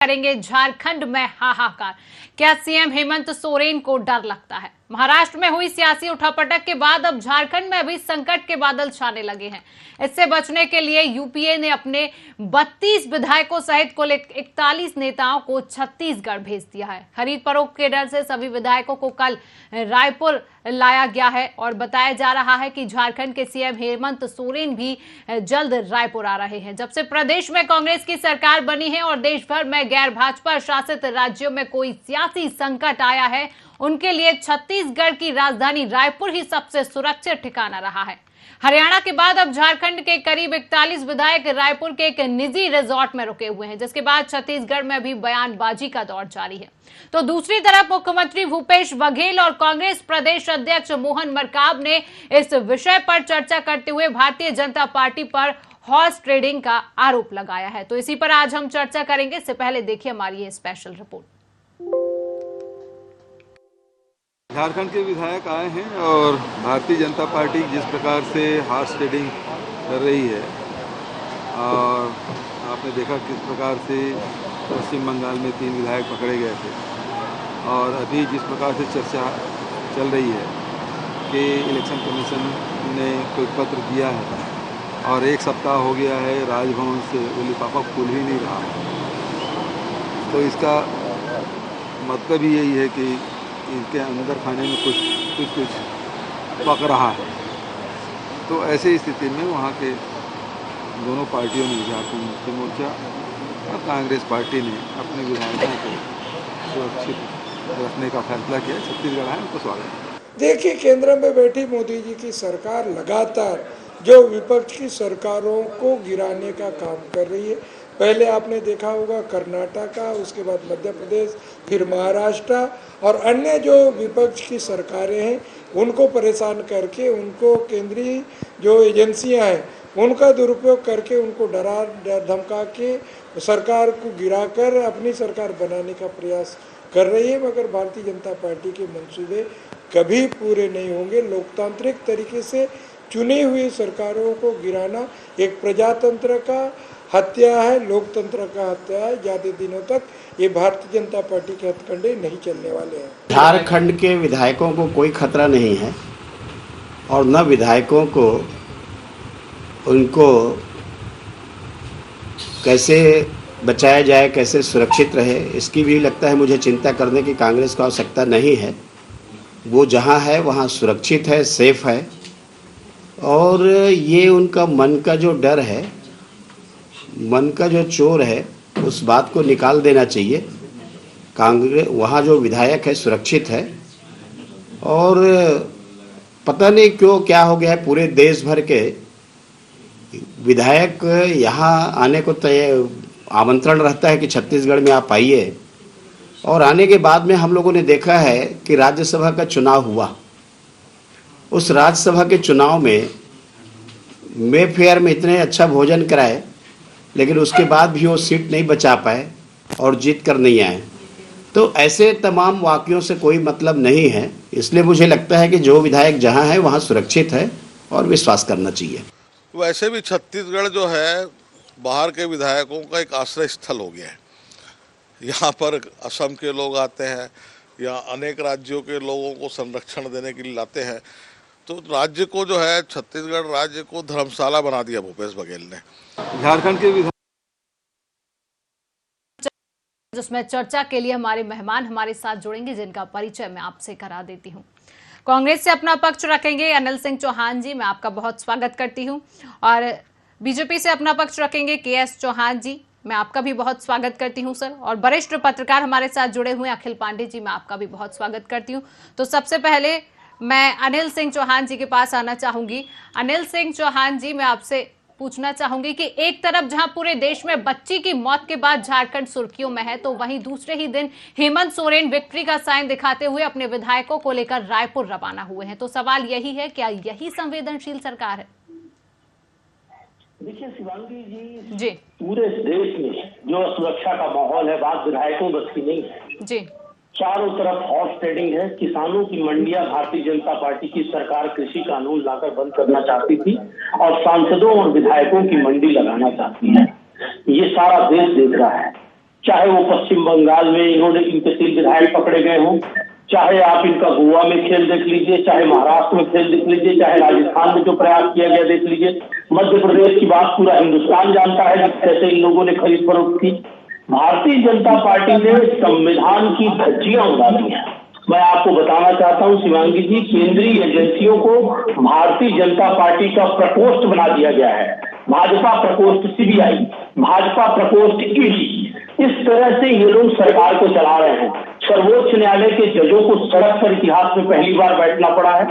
करेंगे झारखंड में हाहाकार। क्या सीएम हेमंत सोरेन को डर लगता है? महाराष्ट्र में हुई सियासी उठापटक के बाद अब झारखंड में भी संकट के बादल छाने लगे हैं। इससे बचने के लिए यूपीए ने अपने 32 विधायकों सहित कुल 41 नेताओं को छत्तीसगढ़ भेज दिया है। खरीद फरोख्त के डर से सभी विधायकों को कल रायपुर लाया गया है और बताया जा रहा है कि झारखंड के सीएम हेमंत सोरेन भी जल्द रायपुर आ रहे हैं। जब से प्रदेश में कांग्रेस की सरकार बनी है और देश भर में गैर भाजपा शासित राज्यों में कोई सियासी संकट आया है, उनके लिए छत्तीसगढ़ की राजधानी रायपुर ही सबसे सुरक्षित ठिकाना रहा है। हरियाणा के बाद अब झारखंड के करीब 41 विधायक रायपुर के एक निजी रिजॉर्ट में रुके हुए हैं, जिसके बाद छत्तीसगढ़ में भी बयानबाजी का दौर जारी है। तो दूसरी तरफ मुख्यमंत्री भूपेश बघेल और कांग्रेस प्रदेश अध्यक्ष मोहन मरकाम ने इस विषय पर चर्चा करते हुए भारतीय जनता पार्टी पर हॉर्स ट्रेडिंग का आरोप लगाया है। तो इसी पर आज हम चर्चा करेंगे। इससे पहले देखिए हमारी ये स्पेशल रिपोर्ट। झारखंड के विधायक आए हैं और भारतीय जनता पार्टी जिस प्रकार से हॉर्स ट्रेडिंग कर रही है, और आपने देखा किस प्रकार से पश्चिम बंगाल में 3 विधायक पकड़े गए थे, और अभी जिस प्रकार से चर्चा चल रही है कि इलेक्शन कमीशन ने कोई पत्र दिया है और 1 सप्ताह हो गया है राजभवन से वो लिफाफा खुल ही नहीं रहा है, तो इसका मतलब ही यही है कि इनके अंदर खाने में कुछ पक रहा है। तो ऐसी स्थिति में वहाँ के दोनों पार्टियों ने, झारखंड मुक्ति मोर्चा और कांग्रेस पार्टी ने अपने विधायकों को सुरक्षित रखने का फैसला किया। छत्तीसगढ़ आए, उनको स्वागत है। देखिए, केंद्र में बैठी मोदी जी की सरकार लगातार जो विपक्ष की सरकारों को गिराने का काम कर रही है। पहले आपने देखा होगा कर्नाटका, उसके बाद मध्य प्रदेश, फिर महाराष्ट्र और अन्य जो विपक्ष की सरकारें हैं उनको परेशान करके, उनको केंद्रीय जो एजेंसियां हैं उनका दुरुपयोग करके, उनको डरा धमका के सरकार को गिराकर अपनी सरकार बनाने का प्रयास कर रही है। मगर भारतीय जनता पार्टी के मंसूबे कभी पूरे नहीं होंगे। लोकतांत्रिक तरीके से चुनी हुई सरकारों को गिराना एक प्रजातंत्र का हत्या है, लोकतंत्र का हत्या है। ज़्यादा दिनों तक ये भारतीय जनता पार्टी के हथकंडे नहीं चलने वाले हैं। झारखंड के विधायकों को कोई खतरा नहीं है और न विधायकों को उनको कैसे बचाया जाए, कैसे सुरक्षित रहे, इसकी भी लगता है मुझे चिंता करने की कांग्रेस को आवश्यकता नहीं है। वो जहाँ है वहाँ सुरक्षित है, सेफ है, और ये उनका मन का जो डर है, मन का जो चोर है, उस बात को निकाल देना चाहिए। कांग्रेस वहाँ जो विधायक है सुरक्षित है, और पता नहीं क्यों क्या हो गया है, पूरे देश भर के विधायक यहाँ आने को आमंत्रण रहता है कि छत्तीसगढ़ में आप आइए, और आने के बाद में हम लोगों ने देखा है कि राज्यसभा का चुनाव हुआ। उस राज्यसभा के चुनाव में मेफेयर में इतने अच्छा भोजन कराए, लेकिन उसके बाद भी वो सीट नहीं बचा पाए और जीत कर नहीं आए। तो ऐसे तमाम वाक़ियों से कोई मतलब नहीं है। इसलिए मुझे लगता है कि जो विधायक जहां है वहां सुरक्षित है और विश्वास करना चाहिए। वैसे भी छत्तीसगढ़ जो है बाहर के विधायकों का एक आश्रय स्थल हो गया है। यहाँ पर असम के लोग आते हैं या अनेक राज्यों के लोगों को संरक्षण देने के लिए लाते हैं। तो राज्य को जो है, छत्तीसगढ़ राज्य को धर्मशाला बना दिया भूपेश बघेल ने। झारखंड के जिसमें चर्चा के लिए हमारे मेहमान हमारे साथ जुड़ेंगे, जिनका परिचय मैं आपसे करा देती हूं। कांग्रेस से अपना पक्ष रखेंगे अनिल सिंह चौहान जी, मैं आपका बहुत स्वागत करती हूं। और बीजेपी से अपना पक्ष रखेंगे केएस चौहान जी, मैं आपका भी बहुत स्वागत करती हूं सर। और वरिष्ठ पत्रकार हमारे साथ जुड़े हुए अखिल पांडे जी, मैं आपका भी बहुत स्वागत करती हूं। तो सबसे पहले मैं अनिल सिंह चौहान जी के पास आना चाहूंगी। अनिल सिंह चौहान जी, मैं आपसे पूछना चाहूंगी कि एक तरफ जहां पूरे देश में बच्ची की मौत के बाद झारखंड सुर्खियों में है, तो वहीं दूसरे ही दिन हेमंत सोरेन विक्ट्री का साइन दिखाते हुए अपने विधायकों को लेकर रायपुर रवाना हुए हैं। तो सवाल यही है, क्या यही संवेदनशील सरकार है? देखिए शिवांगी जी, पूरे देश में जो सुरक्षा का माहौल है, बात विधायकों बस की नहीं है जी। चारों तरफ हॉर्स ट्रेडिंग है। किसानों की मंडियां भारतीय जनता पार्टी की सरकार कृषि कानून लाकर बंद करना चाहती थी और सांसदों और विधायकों की मंडी लगाना चाहती है। ये सारा देश देख रहा है। चाहे वो पश्चिम बंगाल में इन्होंने इनके 3 विधायक पकड़े गए हों, चाहे आप इनका गोवा में खेल देख लीजिए, चाहे महाराष्ट्र में खेल देख लीजिए, चाहे राजस्थान में जो प्रयास किया गया देख लीजिए, मध्य प्रदेश की बात पूरा हिंदुस्तान जानता है कि कैसे इन लोगों ने खरीद फरोख्त की। भारतीय जनता पार्टी ने संविधान की धज्जियां उड़ा दी हैं। मैं आपको बताना चाहता हूं शिवांगी जी, केंद्रीय एजेंसियों को भारतीय जनता पार्टी का प्रकोष्ठ बना दिया गया है। भाजपा प्रकोष्ठ सीबीआई, भाजपा प्रकोष्ठ ईडी, इस तरह से ये लोग सरकार को चला रहे हैं। सर्वोच्च न्यायालय के जजों को सड़क पर इतिहास में पहली बार बैठना पड़ा है।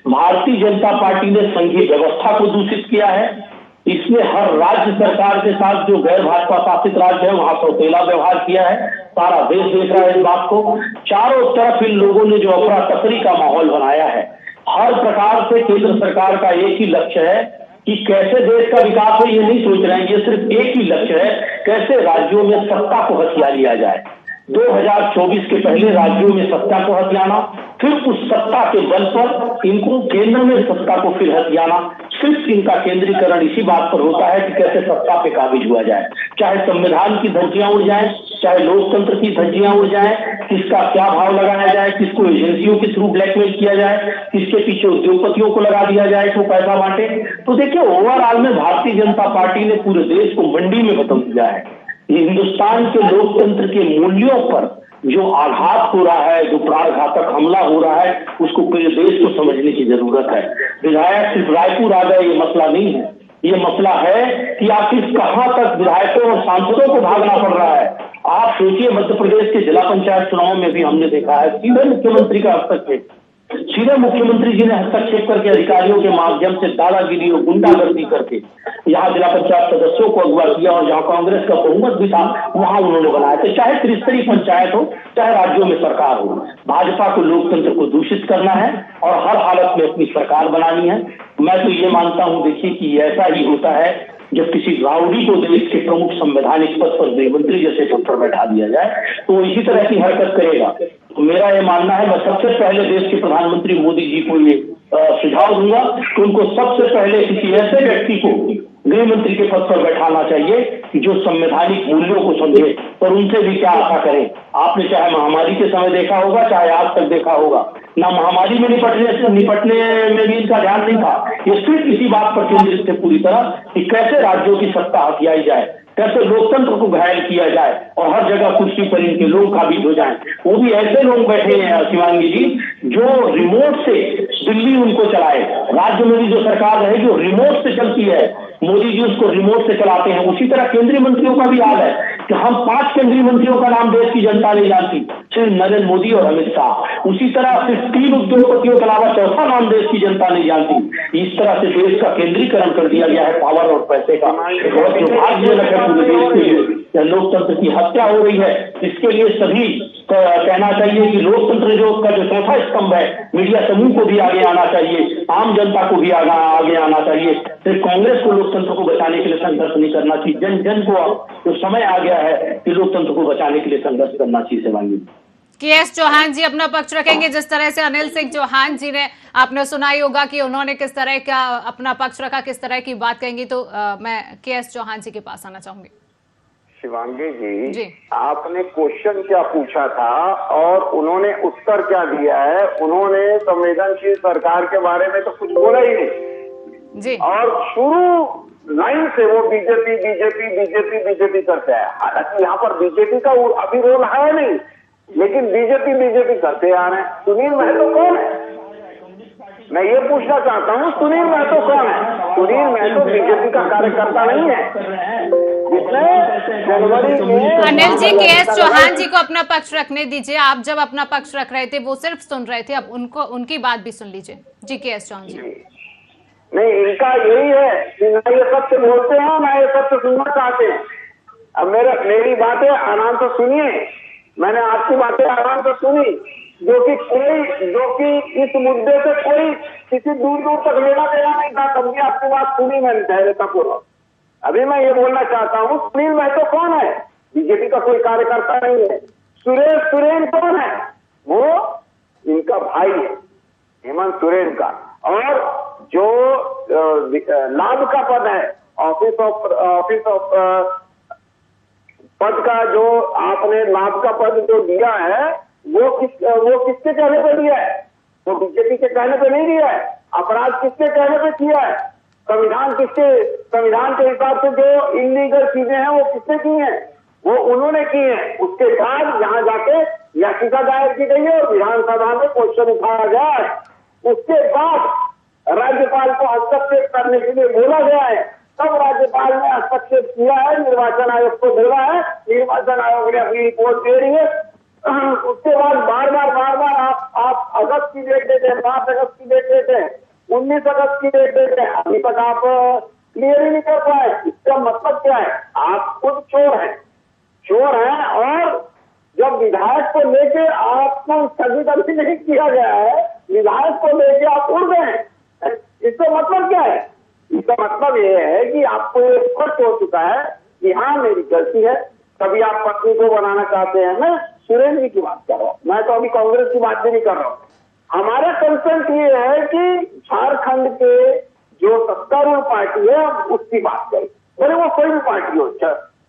भारतीय जनता पार्टी ने संघीय व्यवस्था को दूषित किया है। इसने हर राज्य सरकार के साथ जो गैर भाजपा शासित राज्य है वहां सौतेला व्यवहार किया है। सारा देश देख रहा है इस बात को। चारों तरफ इन लोगों ने जो अफरा तफरी का माहौल बनाया है, हर प्रकार से केंद्र सरकार का एक ही लक्ष्य है कि कैसे देश का विकास हो। ये नहीं सोच रहे हैं, ये सिर्फ एक ही लक्ष्य है, कैसे राज्यों में सत्ता को हथिया लिया जाए। 2024 के पहले राज्यों में सत्ता को हथियाना, फिर उस सत्ता के बल पर इनको केंद्र में सत्ता को फिर हथियाना। सिर्फ इनका केंद्रीकरण इसी बात पर होता है कि कैसे सत्ता पे काबिज हुआ जाए, चाहे संविधान की धज्जियां उड़ जाए, चाहे लोकतंत्र की धज्जियां उड़ जाए, किसका क्या भाव लगाया जाए, किसको एजेंसियों के थ्रू ब्लैकमेल किया जाए, किसके पीछे उद्योगपतियों को लगा दिया जाए कि वो पैसा बांटे। तो देखिए, ओवरऑल में भारतीय जनता पार्टी ने पूरे देश को मंडी में बदल दिया है। हिंदुस्तान के लोकतंत्र के मूल्यों पर जो आघात हो रहा है, जो प्राणघातक हमला हो रहा है, उसको पूरे देश को समझने की जरूरत है। विधायक सिर्फ रायपुर आ गए ये मसला नहीं है, ये मसला है कि आखिर कहां तक विधायकों और सांसदों को भागना पड़ रहा है। आप सोचिए, मध्य प्रदेश के जिला पंचायत चुनाव में भी हमने देखा है सीधे मुख्यमंत्री का हस्तक्षेप, सीधे मुख्यमंत्री जी ने हस्तक्षेप करके अधिकारियों के माध्यम से दादागिरी और गुंडागर्दी करके यहाँ जिला पंचायत सदस्यों को अगवा किया, और जहाँ कांग्रेस का बहुमत भी था वहां उन्होंने बनाया। तो चाहे त्रिस्तरीय पंचायत हो, चाहे राज्यों में सरकार हो, भाजपा को लोकतंत्र को दूषित करना है और हर हालत में अपनी सरकार बनानी है। मैं तो ये मानता हूं, देखिए, कि ऐसा ही होता है जब किसी राउडी को देश के प्रमुख संवैधानिक पद पर गृहमंत्री जैसे पद पर बैठा दिया जाए तो वो इसी तरह की हरकत करेगा। तो मेरा ये मानना है, मैं सबसे पहले देश के प्रधानमंत्री मोदी जी को ये सुझाव दूंगा कि उनको सबसे पहले किसी ऐसे व्यक्ति को गृहमंत्री के पद पर बैठाना चाहिए कि जो संवैधानिक मूल्यों को समझे, पर उनसे भी क्या आशा करें। आपने चाहे महामारी के समय देखा होगा, चाहे आज तक देखा होगा, ना महामारी में निपटने में भी इनका ध्यान नहीं था। ये सिर्फ इसी बात पर केंद्रित थे पूरी तरह कि कैसे राज्यों की सत्ता हथियाई जाए, कैसे लोकतंत्र को घायल किया जाए और हर जगह कुर्सी पर इनके लोग काबिज हो जाएं। वो भी ऐसे लोग बैठे हैं शिवांगी जी, जो रिमोट से दिल्ली उनको चलाए। राज्य में भी जो सरकार है जो रिमोट से चलती है, मोदी जी उसको रिमोट से चलाते हैं। उसी तरह केंद्रीय मंत्रियों का भी हाल है कि हम 5 केंद्रीय मंत्रियों का नाम देश की जनता नहीं जानती, सिर्फ नरेंद्र मोदी और अमित शाह। उसी तरह सिर्फ 3 उद्योगपतियों के अलावा चौथा नाम देश की जनता नहीं जानती। इस तरह से देश का केंद्रीकरण कर दिया गया है पावर और पैसे का। बहुत दुर्भाग्यजनक है पूरे देश के लिए, लोकतंत्र की हत्या हो रही है। इसके लिए सभी कहना चाहिए कि लोकतंत्र का जो चौथा स्तंभ है, मीडिया समूह को भी आगे आना चाहिए, आम जनता को भी आगे आना चाहिए। सिर्फ कांग्रेस को लोकतंत्र को बचाने के लिए संघर्ष नहीं करना चाहिए, जन जन को जो समय आ गया है कि लोकतंत्र को बचाने के लिए संघर्ष करना चाहिए। मांगी के.एस. चौहान जी अपना पक्ष रखेंगे, जिस तरह से अनिल सिंह चौहान जी ने, आपने सुना ही होगा कि उन्होंने किस तरह का अपना पक्ष रखा, किस तरह की बात कहेंगी। तो मैं के.एस. चौहान जी के पास आना चाहूंगी। शिवांगी जी, आपने क्वेश्चन क्या पूछा था और उन्होंने उत्तर क्या दिया है? उन्होंने संवेदनशील सरकार के बारे में तो कुछ बोला ही नहीं जी, और शुरू लाइन से वो बीजेपी बीजेपी बीजेपी बीजेपी करते हैं। हालांकि यहाँ पर बीजेपी का अभी रोल है नहीं, लेकिन बीजेपी बीजेपी करते आ रहे हैं। सुनील महतो कौन है? मैं ये पूछना चाहता हूँ, सुनील महतो कौन है? सुनील महतो बीजेपी का कार्यकर्ता नहीं है। अनिल जी, के.एस. चौहान जी को अपना पक्ष रखने दीजिए। आप जब अपना पक्ष रख रहे थे वो सिर्फ सुन रहे थे, अब उनकी बात भी सुन लीजिए। जी के.एस. चौहान जी। नहीं, इनका यही है कि ना ये सत्य बोलते हैं ना ये सत्य सुनना चाहते हैं। अब मेरी बातें आराम से सुनिए, मैंने आपकी बातें आराम से सुनी, जो कि इस मुद्दे से कोई किसी दूर दूर तक लेना देना नहीं था। तब भी आपकी बात सुनी मैंने धैर्यतापूर्वक। अभी मैं ये बोलना चाहता हूँ, सुनील महतो कौन है? बीजेपी का कोई कार्यकर्ता नहीं है। सुरेश सोरेन कौन है? वो इनका भाई है, हेमंत सोरेन का। और जो लाभ का पद है, ऑफिस ऑफ पद का जो आपने लाभ का पद जो दिया है वो किसके कहने पे दिया है? वो बीजेपी के कहने पे नहीं दिया है। अपराध किसके कहने पे किया है? संविधान के हिसाब से जो इलीगल चीजें हैं वो किसने की हैं? वो उन्होंने की है। उसके बाद यहाँ जाके याचिका दायर की गई है और विधानसभा में क्वेश्चन उठाया गया है। उसके बाद राज्यपाल को हस्तक्षेप करने के लिए बोला गया है, तब राज्यपाल ने हस्तक्षेप किया है, निर्वाचन आयोग को बोला है, निर्वाचन आयोग ने अपनी रिपोर्ट दे रही है। उसके बाद बार बार आप अगस्त की डेट देते हैं, 5 अगस्त की डेट देते हैं, 19 अगस्त की डेट देते हैं, अभी तक आप क्लियर ही नहीं कर पाए। इसका मतलब क्या है? आप खुद चोर हैं और जब विधायक को लेके आपको स्थगित अभी नहीं किया गया है, विधायक को लेके आप उड़ गए हैं। इसका मतलब क्या है? इसका मतलब ये है कि आपको ये स्पष्ट हो चुका है कि हाँ मेरी गलती है, तभी आप पत्नी को बनाना चाहते हैं। मैं सुरेंद्र जी की बात कर रहा हूँ, मैं तो अभी कांग्रेस की बात भी नहीं कर रहा हूँ। हमारा कंसर्न ये है कि झारखंड के जो सत्तारूढ़ पार्टी है उसकी बात करें, भले वो कोई भी पार्टी हो,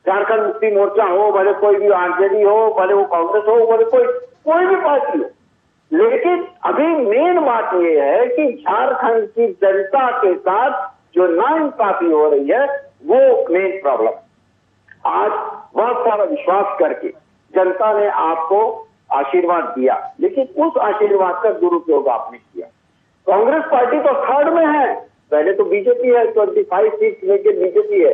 झारखंड मुक्ति मोर्चा हो, भले कोई भी आरजेडी हो, भले वो कांग्रेस हो, भले कोई भी पार्टी हो। लेकिन अभी मेन बात यह है कि झारखंड की जनता के साथ जो नाइंसाफी हो रही है वो मेन प्रॉब्लम। आज बहुत सारा विश्वास करके जनता ने आपको आशीर्वाद दिया, लेकिन उस आशीर्वाद का दुरुपयोग आपने किया। कांग्रेस पार्टी तो थर्ड में है, पहले तो बीजेपी है, 25 सीट लेके बीजेपी है,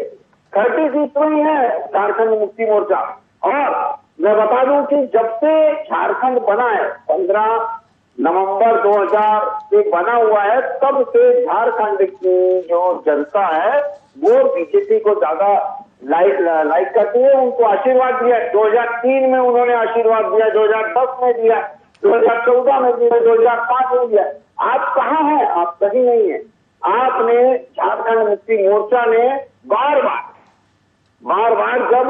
30 सीट में ही है झारखंड मुक्ति मोर्चा। और मैं बता दूं कि जब से झारखंड बना है, 15 नवंबर 2000 से बना हुआ है, तब से झारखंड की जो जनता है वो बीजेपी को ज्यादा लाइक करती है, उनको आशीर्वाद दिया। 2003 में उन्होंने आशीर्वाद दिया, 2010 में दिया, 2014 में दिया, 2005 में दिया। आप कहाँ हैं? आप कहीं नहीं है। आपने झारखंड मुक्ति मोर्चा ने बार बार जब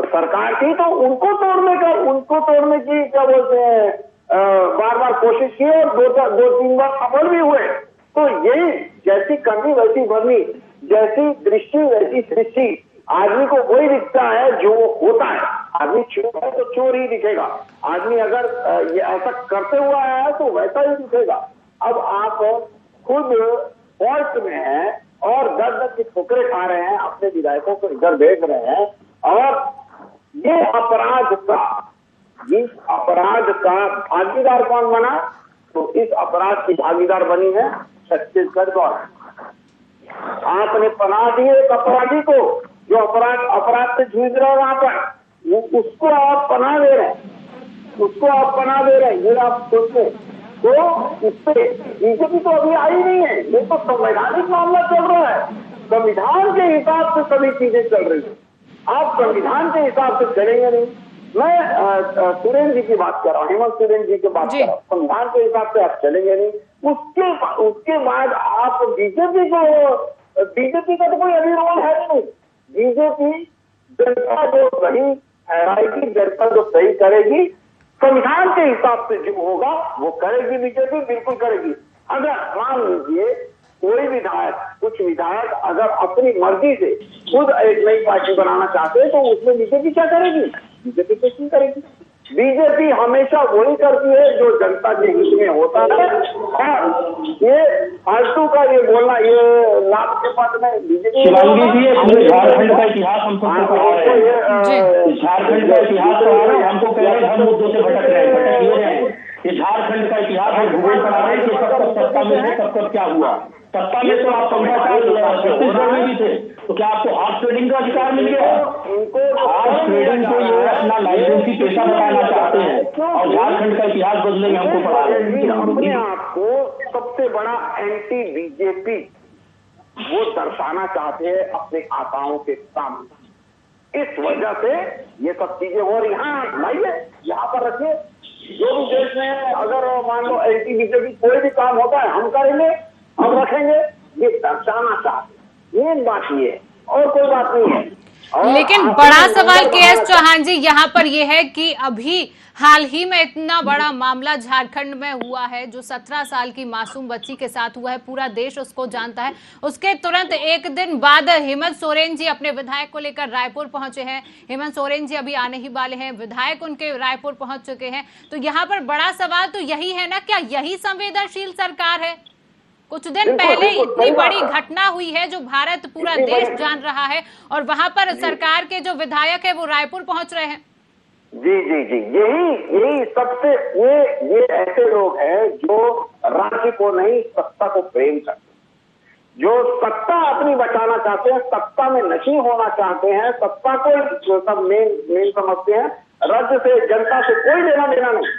सरकार थी तो उनको तोड़ने की क्या बोलते हैं, बार बार कोशिश की और 2-3 बार सफल भी हुए। तो यही जैसी करनी वैसी भरनी, जैसी दृष्टि वैसी सृष्टि। आदमी को वही दिखता है जो होता है। आदमी चोर है तो चोर ही दिखेगा, आदमी अगर ये ऐसा करते हुआ है तो वैसा ही दिखेगा। अब आप खुद फॉल्ट में हैं और दर्द की ठोकरें खा रहे हैं, अपने विधायकों को इधर भेज रहे हैं। और ये इस अपराध का भागीदार कौन बना? तो इस अपराध की भागीदार बनी है छत्तीसगढ़ गवर्नमेंट। आपने पनाह दी एक अपराधी को जो अपराध से जूझ रहा है वहां पर, उसको आप पनाह दे रहे हैं, ये आप सोचते। तो इससे बीजेपी तो अभी आई नहीं है, ये तो संवैधानिक मामला चल रहा है। संविधान के हिसाब से सभी चीजें चल रही है। आप संविधान के हिसाब से चलेंगे नहीं। मैं सुरेंद्र जी की बात कर रहा हूँ, हेमंत सोरेन जी की बात कर रहा हूँ। संविधान के हिसाब से आप चलेंगे नहीं। उसके बाद आप बीजेपी का तो कोई अभी रोल है नहीं। बीजेपी जनता जो सही ठहराएगी, जनता जो सही करेगी, संविधान के हिसाब से जो होगा वो करेगी, बीजेपी बिल्कुल करेगी। अगर मान लीजिए कुछ विधायक अगर अपनी मर्जी से खुद एक नई पार्टी बनाना चाहते हैं तो उसमें बीजेपी क्या करेगी? बीजेपी कुछ नहीं करेगी। बीजेपी हमेशा वही करती है जो जनता के हित में होता है। और ये फालतू का ये बोलना, ये लाभ के पद में बीजेपी झारखंड का इतिहास हम सबको पढ़ा रहे हैं, झारखंड का इतिहास पढ़ा रहे हैं, हमको कह रहे हैं हम मुद्दों से भटक रहे हैं। ये झारखंड का इतिहास हम भूगोल पढ़ा रहे हैं कि कब सत्ता में है, कब क्या हुआ। सत्ता में तो आप छत्तीसगढ़ में भी थे, तो क्या आपको हॉर्स ट्रेडिंग का अधिकार मिल गया? हॉर्स ट्रेडिंग को ये अपना लाइसेंसी पेशा बनाना चाहते हैं और झारखंड का इतिहास बदलेंगे, हमको पढ़ा रहे हैं। अपने आप को सबसे बड़ा एंटी बीजेपी वो दर्शाना चाहते हैं अपने आकाओं के सामने। इस वजह से ये सब चीजें हो रही। हाँ लाइए, यहाँ पर रखिए, जो भी देश में अगर मान लो एंटी बीजेपी कोई भी काम होता है हम करेंगे, हम रखेंगे, ये दर्शाना चाहते। मेन बात ये है और कोई बात नहीं है। लेकिन बड़ा सवाल के.एस. चौहान जी यहाँ पर यह है कि अभी हाल ही में इतना बड़ा मामला झारखंड में हुआ है जो 17 साल की मासूम बच्ची के साथ हुआ है, पूरा देश उसको जानता है। उसके तुरंत एक दिन बाद हेमंत सोरेन जी अपने विधायक को लेकर रायपुर पहुंचे हैं। हेमंत सोरेन जी अभी आने ही वाले हैं, विधायक उनके रायपुर पहुंच चुके हैं। तो यहाँ पर बड़ा सवाल तो यही है ना, क्या यही संवेदनशील सरकार है? कुछ दिन पहले इतनी बड़ी घटना हुई है जो भारत पूरा देश जान रहा है और वहां पर सरकार के जो विधायक है वो रायपुर पहुंच रहे हैं। जी जी जी, यही सबसे ये ऐसे लोग हैं जो राज्य को नहीं सत्ता को प्रेम करते हैं, जो सत्ता अपनी बचाना चाहते हैं, सत्ता में नशी होना चाहते हैं, सत्ता को सब मेन समझते हैं, राज्य से जनता से कोई लेना देना नहीं।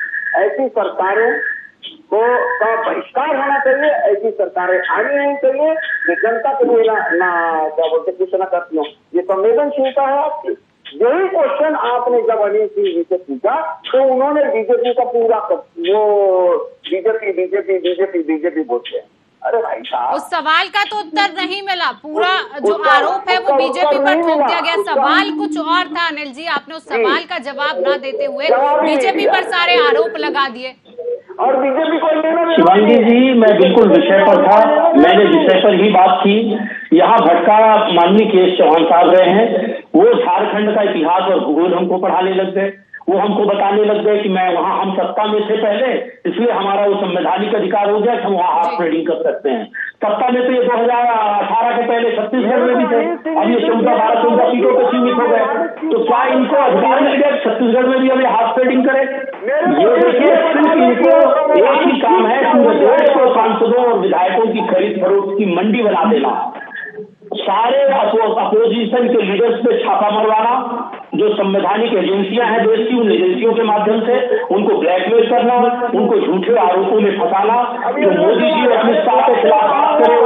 ऐसी सरकारों का बहिष्कार होना चाहिए, ऐसी सरकारें आनी नहीं चाहिए कि जनता के लिए ना क्या बोलते कुछ ना करती हो। ये संवेदनशीलता है आपकी। यही क्वेश्चन आपने जब अनिल सिंह जी से पूछा तो उन्होंने बीजेपी का पूरा वो बीजेपी बोलते हैं। अरे भाई साहब, उस सवाल का तो उत्तर नहीं मिला, पूरा जो आरोप है वो बीजेपी पर ठोक दिया गया। सवाल कुछ और था अनिल जी, आपने उस सवाल का जवाब ना देते हुए बीजेपी पर सारे आरोप लगा दिए और बीजेपी को शिवांगी जी, मैं बिल्कुल विषय पर था, मैंने विषय पर ही बात की। यहाँ भटका माननीय के.एस. चौहान साहब रहे हैं, वो झारखंड का इतिहास और भूगोल हमको पढ़ाने लग गए। वो हमको बताने लग गए कि मैं वहाँ, हम सत्ता में थे पहले, इसलिए हमारा वो संवैधानिक अधिकार हो गया कि हम वहाँ हाफ ट्रेडिंग कर सकते हैं। सत्ता में तो ये 2018 के पहले छत्तीसगढ़ में भी थे, अब ये 14 सीटों पर सीमित हो गए। तो क्या इनको अधिकार मिल गया छत्तीसगढ़ में भी अब हाफ ट्रेडिंग करें? ये देखिए, सिर्फ इनको एक ही काम है, पूरे देश को सांसदों और विधायकों की खरीद फरोख्त की मंडी बना देना, सारे अपोजिशन के लीडर्स पे छापा मरवाना, जो संवैधानिक एजेंसियां हैं देश की, उन एजेंसियों के माध्यम से उनको ब्लैकमेल करना, उनको झूठे आरोपों में फंसाना, जो मोदी जी और अमित शाह के खिलाफ बात करें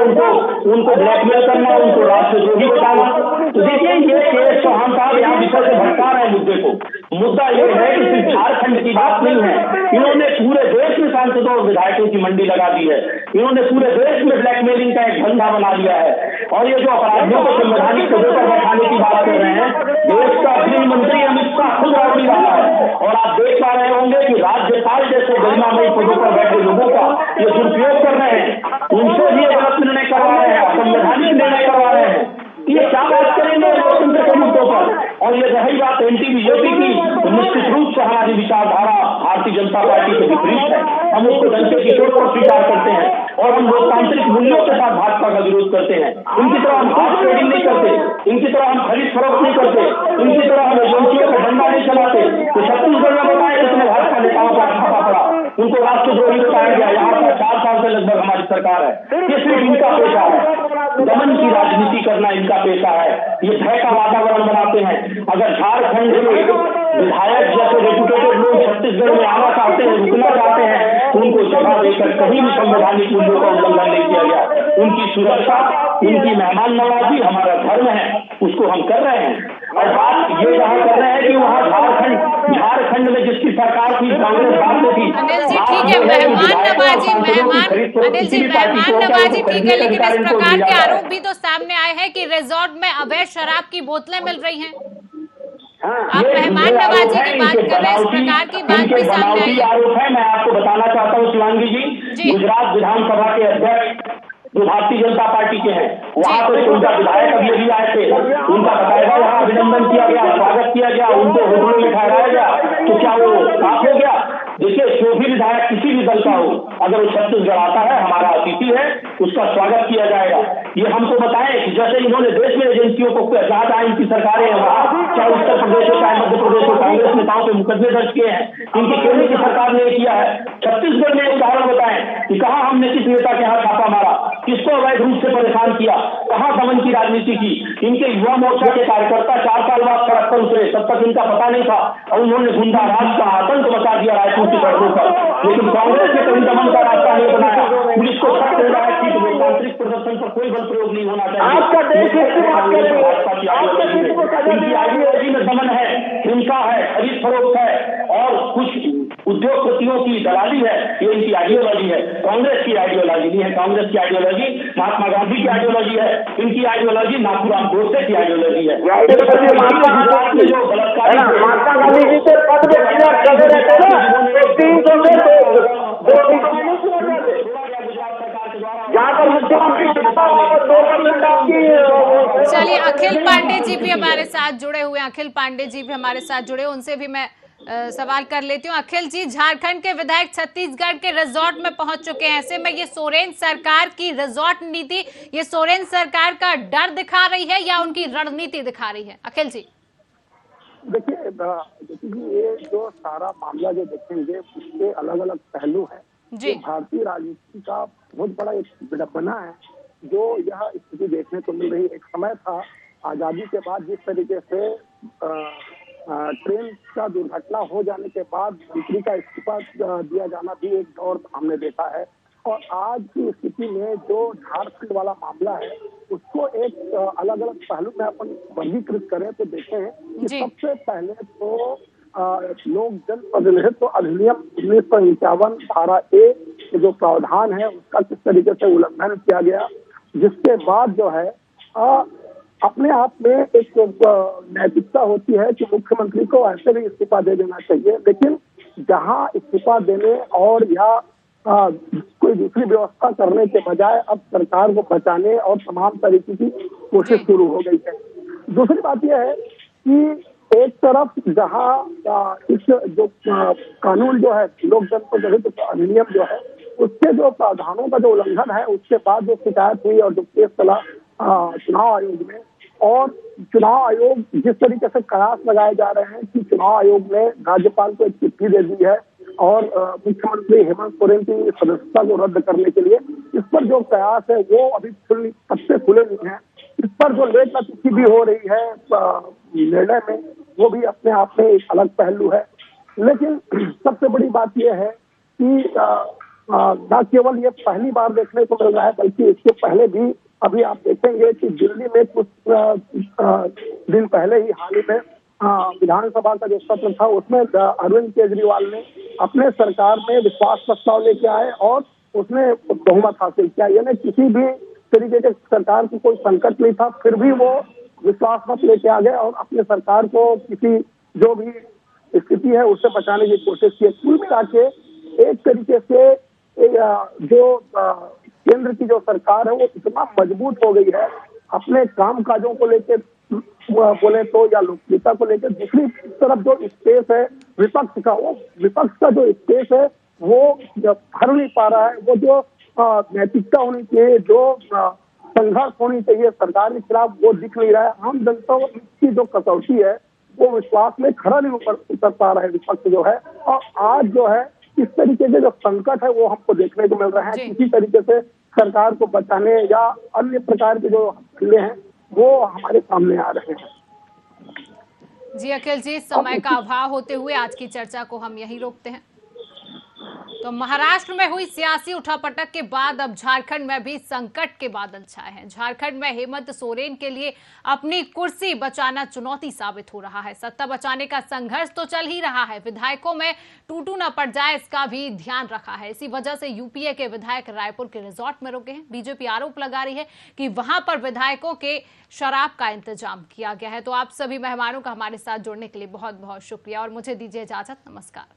उनको ब्लैकमेल करना, उनको राष्ट्रद्रोही बताना। तो देखिए, ये के.एस. चौहान साहब यहाँ विषय से भटका रहे हैं मुद्दे को। मुद्दा ये है कि सिर्फ झारखंड की बात नहीं है, इन्होंने पूरे देश में सांसदों और विधायकों की मंडी लगा दी है। इन्होंने पूरे देश में ब्लैकमेलिंग का एक धंधा बना लिया है। और ये जो अपराधियों को संवैधानिक पदों पर बैठाने की बात कर रहे हैं, देश का गृह मंत्री अमित शाह खुद आरोपी रहा है। और आप देख पा रहे होंगे कि राज्यपाल जैसे गरिमामयी पदों पर बैठे लोगों का ये दुरुपयोग कर रहे हैं, उनसे भी गलत निर्णय करवा रहे हैं, असंवैधानिक निर्णय करवा रहे हैं। ये क्या बात करेंगे लोकतंत्र के मुद्दों पर? और ये रही बात एंटी बीजेपी की, तो निश्चित रूप से हमारी विचारधारा भारतीय जनता पार्टी के विपरीत है। हम उसको डंके की चोट पर स्वीकार करते हैं और हम लोकतांत्रिक मूल्यों के साथ भाजपा का विरोध करते हैं। इनकी तरह हम हाफ ट्रेडिंग नहीं करते, इनकी तरह हम खरीद फरोख्त नहीं करते, इनकी तरह हम एजेंसियों का डंडा नहीं चलाते। तो छत्तीसगढ़ में बताया कितने भाजपा नेताओं का छापा पड़ा, उनको राष्ट्रद्रोही बताया गया। यहाँ पर 4 साल से लगभग हमारी सरकार है, ये सिर्फ इनका पेशा है, दमन की राजनीति करना इनका पेशा है। ये भय का वातावरण बनाते हैं। अगर झारखंड के विधायक जैसे रेपुटेटेड लोग छत्तीसगढ़ में आना चाहते हैं, रुकना चाहते हैं, तो उनको जगह देकर कहीं भी संवैधानिक मूल्यों का उल्लंघन नहीं किया गया। उनकी सुरक्षा, उनकी मेहमान नवाजी हमारा धर्म है, उसको हम कर रहे हैं। और बात ये जहाँ कर रहे हैं कि वहाँ झारखंड में जिसकी सरकार थी, कांग्रेस भारत थी। अनिल जी ठीक है, मेहमान नवाजी ठीक है, लेकिन इस प्रकार के आरोप भी तो सामने आए हैं कि रिजॉर्ट में अवैध शराब की बोतलें मिल रही हैं। आप मेहमान नवाजी की बात कर रहे हैं, इस प्रकार की बात भी सामने आई है। आरोप है, मैं आपको बताना चाहता हूँ शिवांगी जी, गुजरात विधानसभा के अध्यक्ष जो भारतीय जनता पार्टी के हैं, वहाँ पर उनका विधायक अभी अभी आए थे, उनका बकायदा वहाँ अभिनंदन किया गया, स्वागत किया गया, उनको होटलों में ठहराया गया। तो क्या वो साफ हो गया? देखिए, जो भी विधायक किसी भी दल का हो, अगर वो छत्तीसगढ़ आता है, हमारा अतिथि है, उसका स्वागत किया जाएगा। ये हमको बताएं कि जैसे इन्होंने देश में एजेंसियों को, जहाँ जहाँ इनकी सरकारें हैं वहाँ, चाहे उत्तर प्रदेश हो चाहे मध्य प्रदेश हो, कांग्रेस नेताओं पे मुकदमे दर्ज किए हैं, इनकी केंद्र की सरकार ने किया है। छत्तीसगढ़ में उदाहरण बताएं कि कहाँ हमने किस नेता के यहाँ छापा मारा, किसको अवैध रूप से परेशान किया, कहाँ दमन की राजनीति की। इनके युवा मोर्चा के कार्यकर्ता 4 साल बाद सड़क पर उतरे, तब तक इनका पता नहीं था और उन्होंने गुंडा राज का आतंक मचा दिया रायपुर की सड़कों पर। लेकिन कांग्रेस कांग्रेस ने कभी दमन का रास्ता नहीं बनाया। पुलिस को शक हो रहा है कि लोकतांत्रिक प्रदर्शन पर कोई बल प्रयोग नहीं होना चाहिए। आपका देश भाजपा की आइडियोलॉजी में दमन है, हिंसा है, खरीद फरोख्त है और कुछ उद्योगपतियों की दलाली है। ये इनकी आइडियोलॉजी है, कांग्रेस की आइडियोलॉजी नहीं है। कांग्रेस की आइडियोलॉजी महात्मा गांधी की आइडियोलॉजी है, इनकी आइडियोलॉजी नाथूराम गोडसे की आइडियोलॉजी है। महात्मा गांधी जी से पद में खड़े रहते ना, 300 से 2 जहाँ पर मुख्यमंत्री चलिए, अखिल पांडे जी भी हमारे साथ जुड़े हुए हैं। अखिल पांडे जी भी हमारे साथ जुड़े, उनसे भी मैं सवाल कर लेती हूँ। अखिल जी, झारखंड के विधायक छत्तीसगढ़ के रिजॉर्ट में पहुंच चुके हैं। ऐसे में ये सोरेन सरकार की रिजॉर्ट नीति, ये सोरेन सरकार का डर दिखा रही है या उनकी रणनीति दिखा रही है? अखिल जी देखिए, ये जो सारा मामला जो देखेंगे उसके अलग अलग पहलू है जी। भारतीय राजनीति का बहुत बड़ा एक विडंबना है जो यह स्थिति देखने को मिल रही। एक समय था आजादी के बाद जिस तरीके से ट्रेन का दुर्घटना हो जाने के बाद मंत्री का इस्तीफा दिया जाना भी एक दौर हमने देखा है, और आज की स्थिति में जो झारखंड वाला मामला है उसको एक अलग अलग पहलू में अपन वर्गीकृत करें तो देखें कि सबसे पहले तो लोक जनप्रतिनिधित्व अधिनियम 1951 धारा 1 के जो प्रावधान है उसका किस तरीके से उल्लंघन किया गया, जिसके बाद जो है अपने आप में एक नैतिकता होती है कि मुख्यमंत्री को ऐसे भी इस्तीफा दे देना चाहिए, लेकिन जहां इस्तीफा देने और या कोई दूसरी व्यवस्था करने के बजाय अब सरकार को बचाने और तमाम तरीके की कोशिश शुरू हो गई है। दूसरी बात यह है कि एक तरफ जहां इस जो कानून जो है लोक जनप्रतिनिधित्व अधिनियम जो है उसके जो प्रावधानों का जो उल्लंघन है उसके बाद जो शिकायत हुई और जो केस चला चुनाव आयोग में, और चुनाव आयोग जिस तरीके से कयास लगाए जा रहे हैं कि चुनाव आयोग ने राज्यपाल को एक चिट्ठी दे दी है और मुख्यमंत्री हेमंत सोरेन की सदस्यता को रद्द करने के लिए, इस पर जो कयास है वो अभी पत्ते खुले नहीं है। इस पर जो लेट लतीफी भी हो रही है निर्णय में, वो भी अपने आप में एक अलग पहलू है। लेकिन सबसे बड़ी बात यह है कि न केवल ये पहली बार देखने को मिल रहा है बल्कि इसके पहले भी अभी आप देखेंगे कि दिल्ली में कुछ दिन पहले ही हाल ही में विधानसभा का जो सत्र था उसमें अरविंद केजरीवाल ने अपने सरकार में विश्वास प्रस्ताव लेके आए और उसने बहुमत हासिल किया। यानी किसी भी तरीके के सरकार को कोई संकट नहीं था, फिर भी वो विश्वास मत लेके आ गए और अपने सरकार को किसी जो भी स्थिति है उससे बचाने की कोशिश की। कुल मिला के एक तरीके से जो केंद्र की जो सरकार है वो इतना मजबूत हो गई है अपने काम काजों को लेकर बोले तो या लोकप्रियता को लेकर। दूसरी तरफ जो स्पेस है विपक्ष का, वो विपक्ष का जो स्पेस है वो भर नहीं पा रहा है। वो जो नैतिकता होनी चाहिए, जो संघर्ष होनी चाहिए सरकार के खिलाफ, वो दिख नहीं रहा है। आम जनता की जो कसौटी है वो विश्वास में खरा नहीं उतर पा रहा है विपक्ष जो है। और आज जो है इस तरीके के जो संकट है वो हमको देखने को मिल रहा है। किसी तरीके से सरकार को बचाने या अन्य प्रकार के जो हमले हैं वो हमारे सामने आ रहे हैं। जी अखिल जी, समय का अभाव होते हुए आज की चर्चा को हम यहीं रोकते हैं। तो महाराष्ट्र में हुई सियासी उठापटक के बाद अब झारखंड में भी संकट के बादल छाए हैं। झारखंड में हेमंत सोरेन के लिए अपनी कुर्सी बचाना चुनौती साबित हो रहा है। सत्ता बचाने का संघर्ष तो चल ही रहा है, विधायकों में टूटू न पड़ जाए इसका भी ध्यान रखा है। इसी वजह से यूपीए के विधायक रायपुर के रिजॉर्ट में रुके हैं। बीजेपी आरोप लगा रही है कि वहां पर विधायकों के शराब का इंतजाम किया गया है। तो आप सभी मेहमानों का हमारे साथ जुड़ने के लिए बहुत बहुत शुक्रिया और मुझे दीजिए इजाजत। नमस्कार।